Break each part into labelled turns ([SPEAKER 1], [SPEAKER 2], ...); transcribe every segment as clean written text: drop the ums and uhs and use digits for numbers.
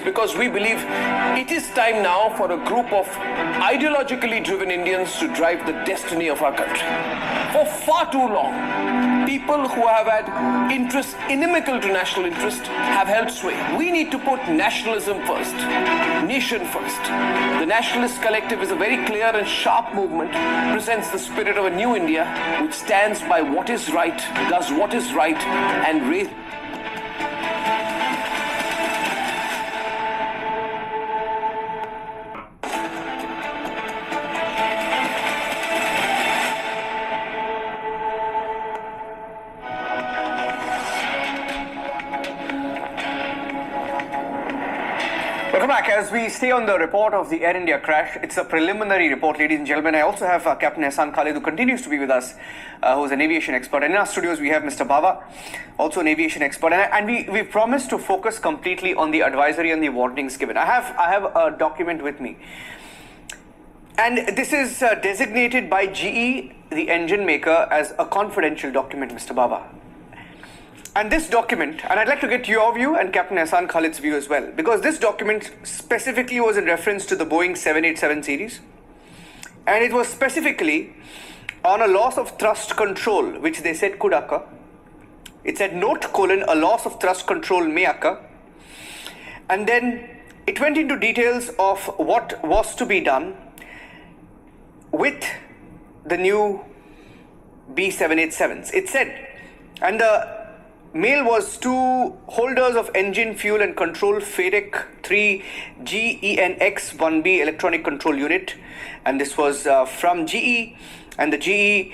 [SPEAKER 1] Because we believe it is time now for a group of ideologically driven Indians to drive the destiny of our country. For far too long, people who have had interests inimical to national interest have held sway. We need to put nationalism first, nation first. The Nationalist Collective is a very clear and sharp movement, presents the spirit of a new India which stands by what is right, does what is right, and raises.
[SPEAKER 2] Welcome back. As we stay on the report of the Air India crash, it's a preliminary report, ladies and gentlemen. I also have Captain Ehsan Khalid, who continues to be with us, who is an aviation expert. And in our studios, we have Mr. Bhava, also an aviation expert. And we promised to focus completely on the advisory and the warnings given. I have a document with me. And this is designated by GE, the engine maker, as a confidential document, Mr. Bhava. And this document, and I'd like to get your view and Captain Ehsan Khalid's view as well, because this document specifically was in reference to the Boeing 787 series, and it was specifically on a loss of thrust control, which they said could occur. It said note: a loss of thrust control may occur. And then it went into details of what was to be done with the new B787s. It said, and the mail was to holders of engine, fuel and control FADEC 3 GENX1B electronic control unit, and this was from GE. And the GE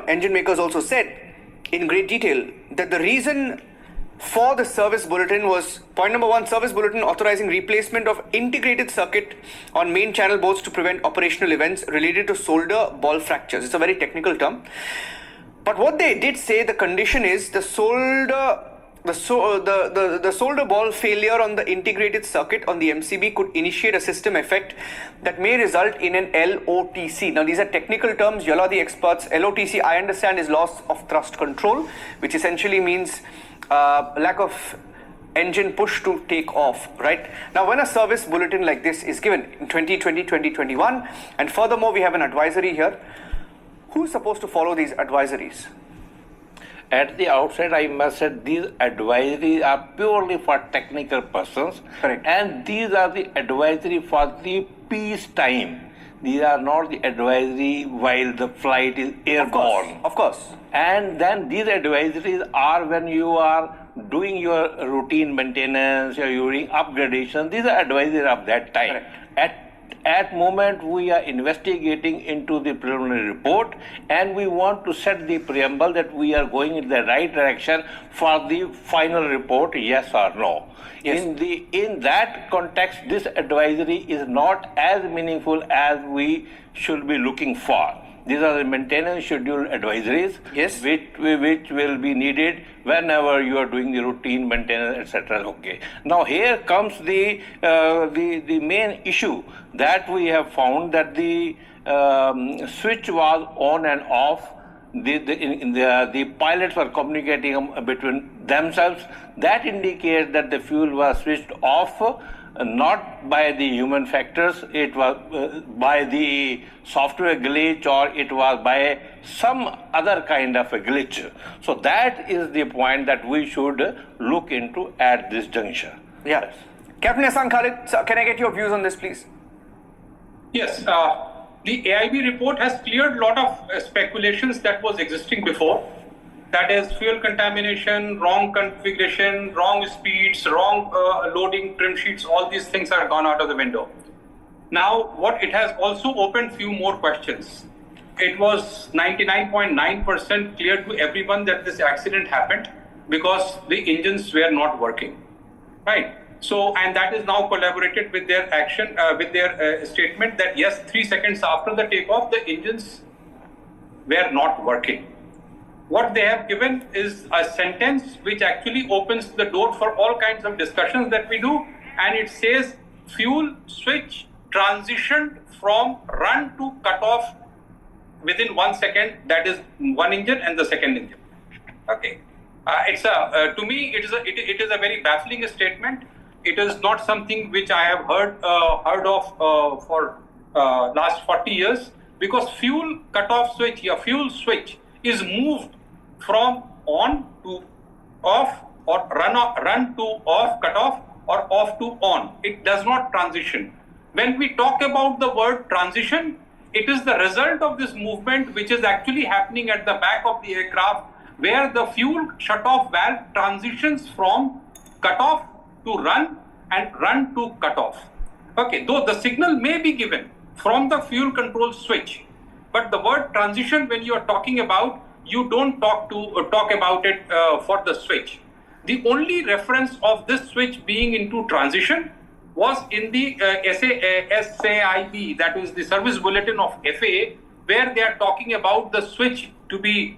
[SPEAKER 2] engine makers also said in great detail that the reason for the service bulletin was, point number one, service bulletin authorizing replacement of integrated circuit on main channel boards to prevent operational events related to solder ball fractures. It's a very technical term. But what they did say, the condition is the solder ball failure on the integrated circuit on the MCB could initiate a system effect that may result in an LOTC. Now, these are technical terms. You all are the experts. LOTC, I understand, is loss of thrust control, which essentially means lack of engine push to take off, right? Now, when a service bulletin like this is given in 2020, 2021, and furthermore, we have an advisory here, who's supposed to follow these advisories?
[SPEAKER 3] At the outset, I must say these advisories are purely for technical persons.
[SPEAKER 2] Correct.
[SPEAKER 3] And these are the advisory for the peace time. These are not the advisory while the flight is airborne.
[SPEAKER 2] Of course.
[SPEAKER 3] And then these advisories are when you are doing your routine maintenance, or you're doing upgradation. These are advisories of that time.
[SPEAKER 2] Correct.
[SPEAKER 3] At moment, we are investigating into the preliminary report, and we want to set the preamble that we are going in the right direction for the final report, yes or no.
[SPEAKER 2] Yes.
[SPEAKER 3] In that context, this advisory is not as meaningful as we should be looking for. These are the maintenance schedule advisories,
[SPEAKER 2] yes,
[SPEAKER 3] which will be needed whenever you are doing the routine maintenance, etc. Okay. Now here comes the main issue that we have found, that the switch was on and off. The pilots were communicating between themselves. That indicates that the fuel was switched off, not by the human factors, it was by the software glitch, or it was by some other kind of a glitch. So that is the point that we should look into at this juncture.
[SPEAKER 2] Yeah. Captain Ehsan Khalid, sir, can I get your views on this, please?
[SPEAKER 4] Yes. The AIB report has cleared a lot of speculations that was existing before. That is fuel contamination, wrong configuration, wrong speeds, wrong loading trim sheets. All these things are gone out of the window. Now, what it has also opened few more questions. It was 99.9% clear to everyone that this accident happened because the engines were not working, right? So, and that is now collaborated with their action, with their statement that yes, 3 seconds after the takeoff, the engines were not working. What they have given is a sentence which actually opens the door for all kinds of discussions that we do, and it says fuel switch transitioned from run to cut off within 1 second. That is one engine and the second engine. Okay, to me it is a very baffling statement. it is not something which I have heard of for last 40 years, because fuel cutoff switch, fuel switch is moved from on to off, or run to off, cut off, or off to on. It does not transition. When we talk about the word transition, it is the result of this movement which is actually happening at the back of the aircraft, where the fuel shut-off valve transitions from cut-off to run and run to cut-off. Okay, though the signal may be given from the fuel control switch, but the word transition, when you are talking about, you don't talk about it for the switch. The only reference of this switch being into transition was in the SAIB, that is the Service Bulletin of FAA, where they are talking about the switch to be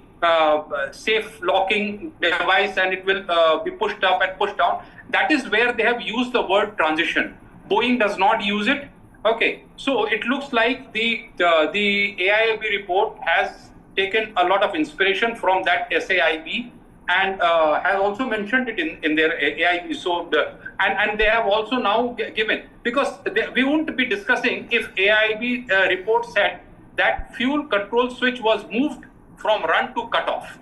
[SPEAKER 4] safe locking device, and it will be pushed up and pushed down. That is where they have used the word transition. Boeing does not use it. Okay, so it looks like the AIB report has taken a lot of inspiration from that SAIB, and has also mentioned it in their AIB. So and they have also now given, because we won't be discussing if AIB report said that fuel control switch was moved from run to cut off.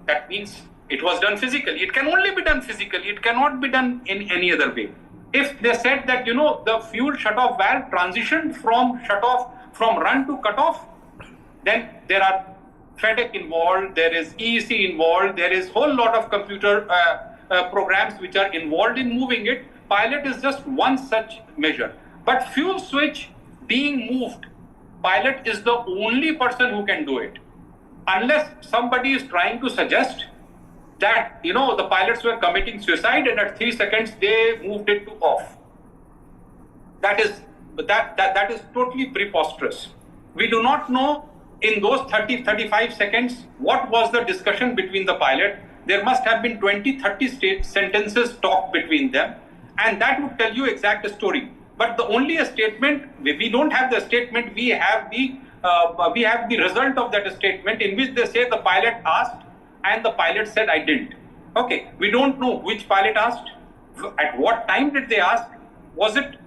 [SPEAKER 4] That means it was done physically. It can only be done physically. It cannot be done in any other way. If they said that, the fuel shut-off valve transitioned from run to cut-off, then there are FedEx involved, there is EEC involved, there is whole lot of computer programs which are involved in moving it. Pilot is just one such measure. But fuel switch being moved, pilot is the only person who can do it. Unless somebody is trying to suggest that, the pilots were committing suicide and at 3 seconds they moved it to off. That is totally preposterous. We do not know in those 30-35 seconds what was the discussion between the pilot. There must have been 20-30 sentences talked between them, and that would tell you exact story. But the only a statement, we don't have the statement, we have the result of that statement, in which they say the pilot asked and the pilot said, I didn't. Okay, we don't know which pilot asked, at what time did they ask, was it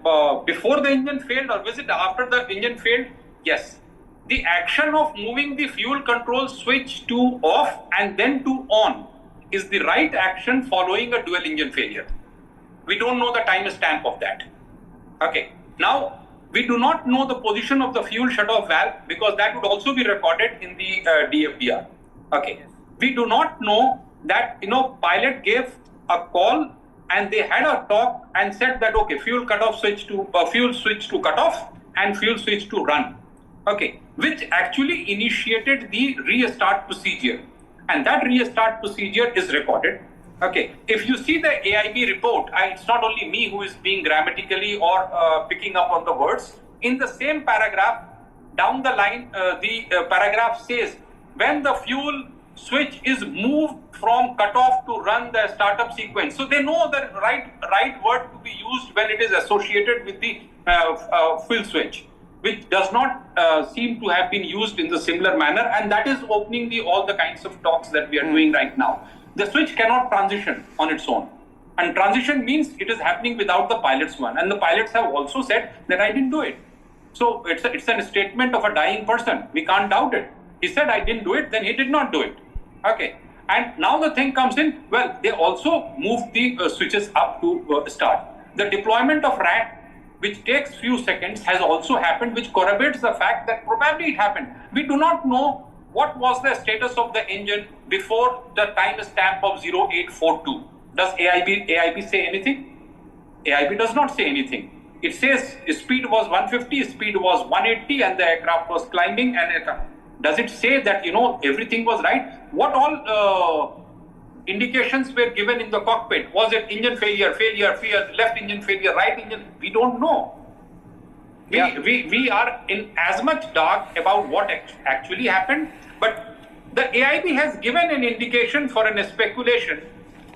[SPEAKER 4] before the engine failed or was it after the engine failed? Yes. The action of moving the fuel control switch to off and then to on is the right action following a dual engine failure. We don't know the time stamp of that. Okay, now we do not know the position of the fuel shut-off valve, because that would also be recorded in the DFDR. Okay, we do not know that, pilot gave a call and they had a talk and said that, okay, fuel switch to cut off and fuel switch to run. Okay, which actually initiated the restart procedure, and that restart procedure is recorded. Okay, if you see the AIB report, it's not only me who is being grammatically or picking up on the words. In the same paragraph, down the line, the paragraph says, when the fuel switch is moved from cutoff to run the startup sequence. So they know the right word to be used when it is associated with the fuel switch, which does not seem to have been used in the similar manner, and that is opening all the kinds of talks that we are doing right now. The switch cannot transition on its own, and transition means it is happening without the pilot's one, and the pilots have also said that I didn't do it. So it's a statement of a dying person. We can't doubt it. He said I didn't do it, then he did not do it. Okay, and now the thing comes in, well, they also moved the switches up to start. The deployment of RAT, which takes few seconds, has also happened, which corroborates the fact that probably it happened. We do not know what was the status of the engine before the time stamp of 0842. Does AIB say anything? AIB does not say anything. It says speed was 150, speed was 180, and the aircraft was climbing. And does it say that everything was right? What all indications were given in the cockpit? Was it engine failure, left engine failure, right engine? We don't know. We are in as much dark about what actually happened, but the AIB has given an indication for a speculation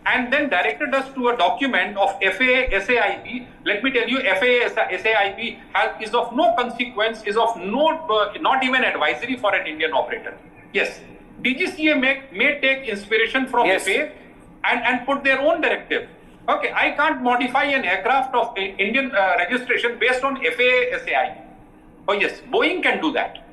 [SPEAKER 4] and then directed us to a document of FAA SAIB. Let me tell you, FAA SAIB is of no consequence, is of not even advisory for an Indian operator. Yes, DGCA may take inspiration from FAA and put their own directive. Okay, I can't modify an aircraft of Indian registration based on FAA SAI. Oh yes, Boeing can do that.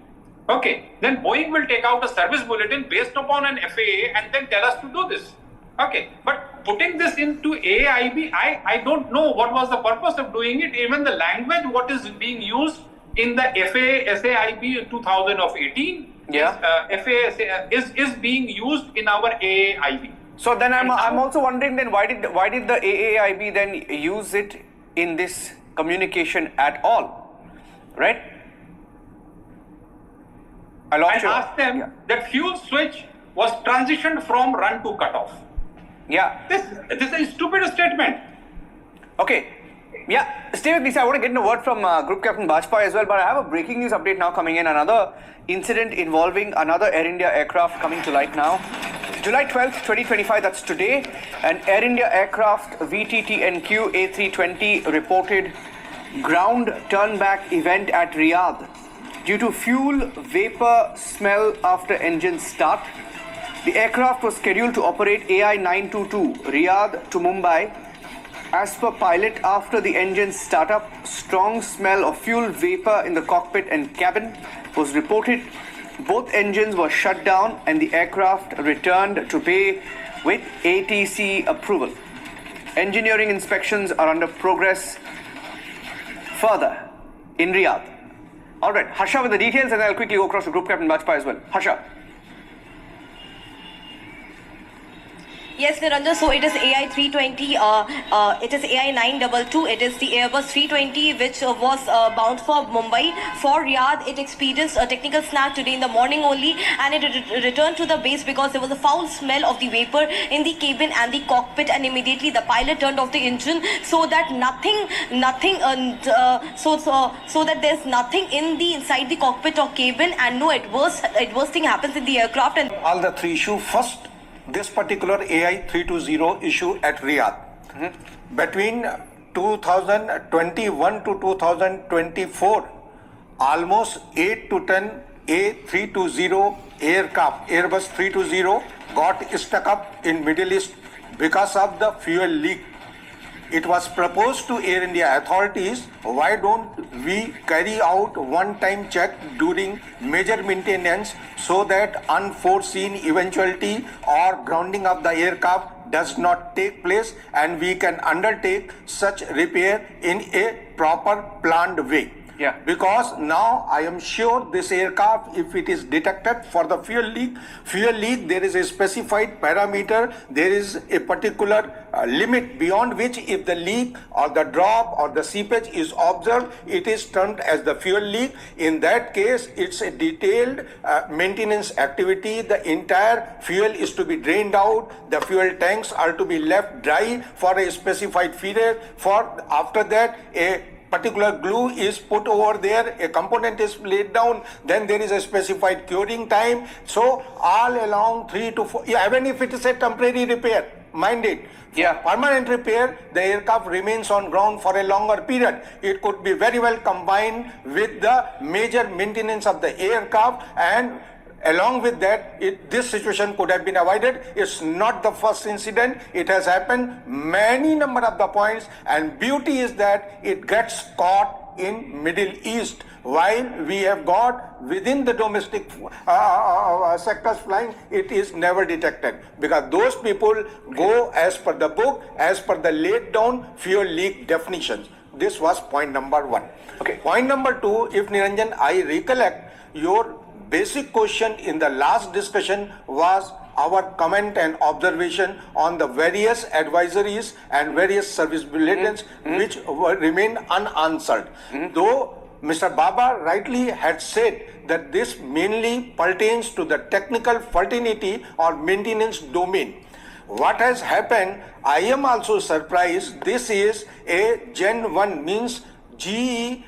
[SPEAKER 4] Okay, then Boeing will take out a service bulletin based upon an FAA and then tell us to do this. Okay, but putting this into AIB, I don't know what was the purpose of doing it. Even the language, what is being used in the FAA SAIB 2018, FAA is being used in our AIB.
[SPEAKER 2] So then I'm also wondering then why did the AAIB then use it in this communication at all, right?
[SPEAKER 4] I asked them that fuel switch was transitioned from run to cutoff.
[SPEAKER 2] Yeah.
[SPEAKER 4] This is a stupid statement.
[SPEAKER 2] Okay. Yeah, stay with me, sir. I want to get in a word from Group Captain Bajpai as well, but I have a breaking news update now coming in. Another incident involving another Air India aircraft coming to light now. July 12th, 2025, that's today, an Air India aircraft VTTNQ A320 reported ground turnback event at Riyadh due to fuel vapor smell after engine start. The aircraft was scheduled to operate AI 922 Riyadh to Mumbai. As per pilot, after the engine startup, strong smell of fuel vapor in the cockpit and cabin was reported. Both engines were shut down and the aircraft returned to bay with ATC approval. Engineering inspections are under progress further in Riyadh. Alright, Harsha with the details, and I'll quickly go across to Group Captain Bajpai as well. Harsha.
[SPEAKER 5] Yes, Niranjan, so it is AI 320, it is AI 922, it is the Airbus 320 which was bound for Mumbai. For Riyadh, it experienced a technical snag today in the morning only, and it returned to the base because there was a foul smell of the vapor in the cabin and the cockpit, and immediately the pilot turned off the engine so that so that there's nothing inside the cockpit or cabin, and no adverse thing happens in the aircraft. And
[SPEAKER 6] all the three issue. First, this particular AI 320 issue at Riyadh. Between 2021 to 2024, almost 8 to 10 A320 aircraft, Airbus 320, got stuck up in Middle East because of the fuel leak. It was proposed to Air India authorities, why don't we carry out one-time check during major maintenance so that unforeseen eventuality or grounding of the aircraft does not take place, and we can undertake such repair in a proper planned way.
[SPEAKER 2] Yeah.
[SPEAKER 6] Because now I am sure this aircraft, if it is detected for the fuel leak, there is a specified parameter, there is a particular limit beyond which if the leak or the drop or the seepage is observed, it is termed as the fuel leak. In that case, it's a detailed maintenance activity. The entire fuel is to be drained out. The fuel tanks are to be left dry for a specified period. After that, a particular glue is put over there, a component is laid down, then there is a specified curing time. So all along 3 to 4, even if it is a temporary repair, mind it.
[SPEAKER 2] Yeah.
[SPEAKER 6] Permanent repair, the aircraft remains on ground for a longer period. It could be very well combined with the major maintenance of the aircraft, and along with that, this situation could have been avoided. It's not the first incident. It has happened many number of the points, and beauty is that it gets caught in Middle East, while we have got within the domestic sectors flying, it is never detected, because those people go as per the book, as per the laid down fuel leak definitions. This was point number 1.
[SPEAKER 2] Okay.
[SPEAKER 6] Point number 2, if Niranjan, I recollect, your basic question in the last discussion was our comment and observation on the various advisories and various service bulletins which remain unanswered. Though Mr. Baba rightly had said that this mainly pertains to the technical fraternity or maintenance domain. What has happened, I am also surprised. This is a Gen 1, means GE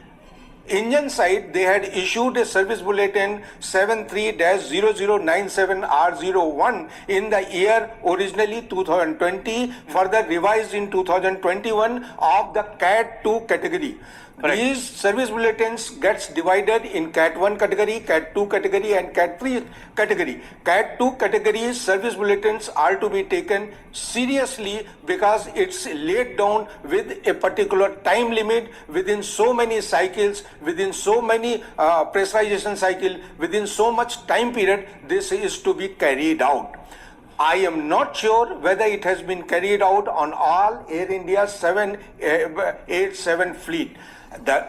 [SPEAKER 6] Indian side, they had issued a service bulletin 73-0097R01 in the year originally 2020, further revised in 2021 of the Cat 2 category.
[SPEAKER 2] Correct.
[SPEAKER 6] These service bulletins gets divided in Cat 1 category, Cat 2 category and Cat 3 category. Cat 2 category service bulletins are to be taken seriously because it's laid down with a particular time limit within so many cycles, within so many pressurization cycle, within so much time period, this is to be carried out. I am not sure whether it has been carried out on all Air India 787 fleet.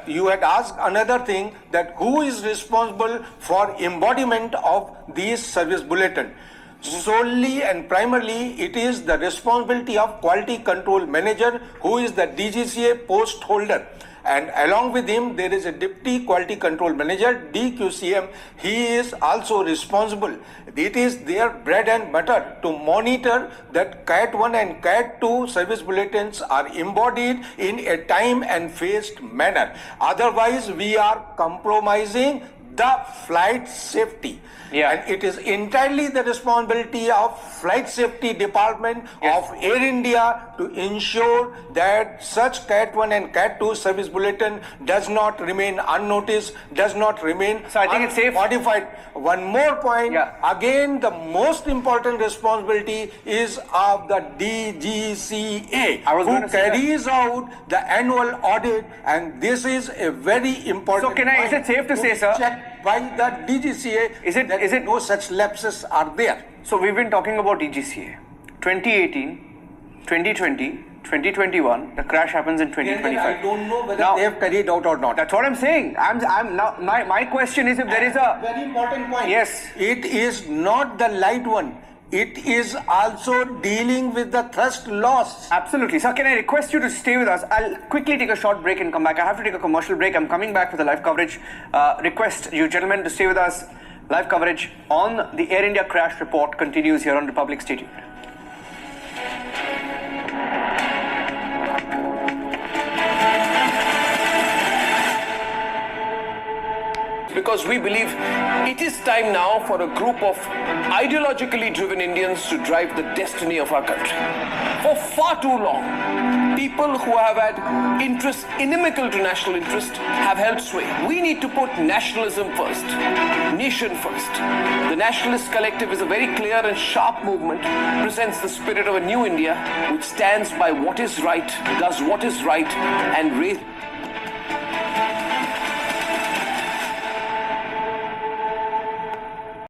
[SPEAKER 6] You had asked another thing, that who is responsible for embodiment of these service bulletin. Solely and primarily it is the responsibility of quality control manager, who is the DGCA post holder. And along with him, there is a deputy quality control manager, DQCM. He is also responsible. It is their bread and butter to monitor that Cat 1 and Cat 2 service bulletins are embodied in a time and phased manner. Otherwise, we are compromising the flight safety.
[SPEAKER 2] Yeah.
[SPEAKER 6] And it is entirely the responsibility of Flight Safety Department of Air India to ensure that such Cat 1 and Cat 2 service bulletin does not remain unnoticed, does not remain
[SPEAKER 2] So I think it's safe.
[SPEAKER 6] modified. One more point, again the most important responsibility is of the DGCA, who carries out the annual audit, and this is a very important
[SPEAKER 2] So is it safe to say, sir,
[SPEAKER 6] check by the DGCA is it no such lapses are there.
[SPEAKER 2] So we've been talking about DGCA. 2018, 2020, 2021, the crash happens in 2025.
[SPEAKER 6] I don't know whether
[SPEAKER 2] now,
[SPEAKER 6] they have carried out or not.
[SPEAKER 2] That's what I'm saying. I'm now my question is, if there is a
[SPEAKER 6] very important point.
[SPEAKER 2] Yes.
[SPEAKER 6] It is not the light one. It is also dealing with the thrust loss.
[SPEAKER 2] Absolutely. Sir, can I request you to stay with us? I'll quickly take a short break and come back. I have to take a commercial break. I'm coming back with the live coverage. Request you gentlemen to stay with us. Live coverage on the Air India crash report continues here on Republic. Stay tuned.
[SPEAKER 1] Because we believe it is time now for a group of ideologically driven Indians to drive the destiny of our country. For far too long, people who have had interests inimical to national interest have held sway. We need to put nationalism first, nation first. The Nationalist Collective is a very clear and sharp movement, presents the spirit of a new India which stands by what is right, does what is right, and raises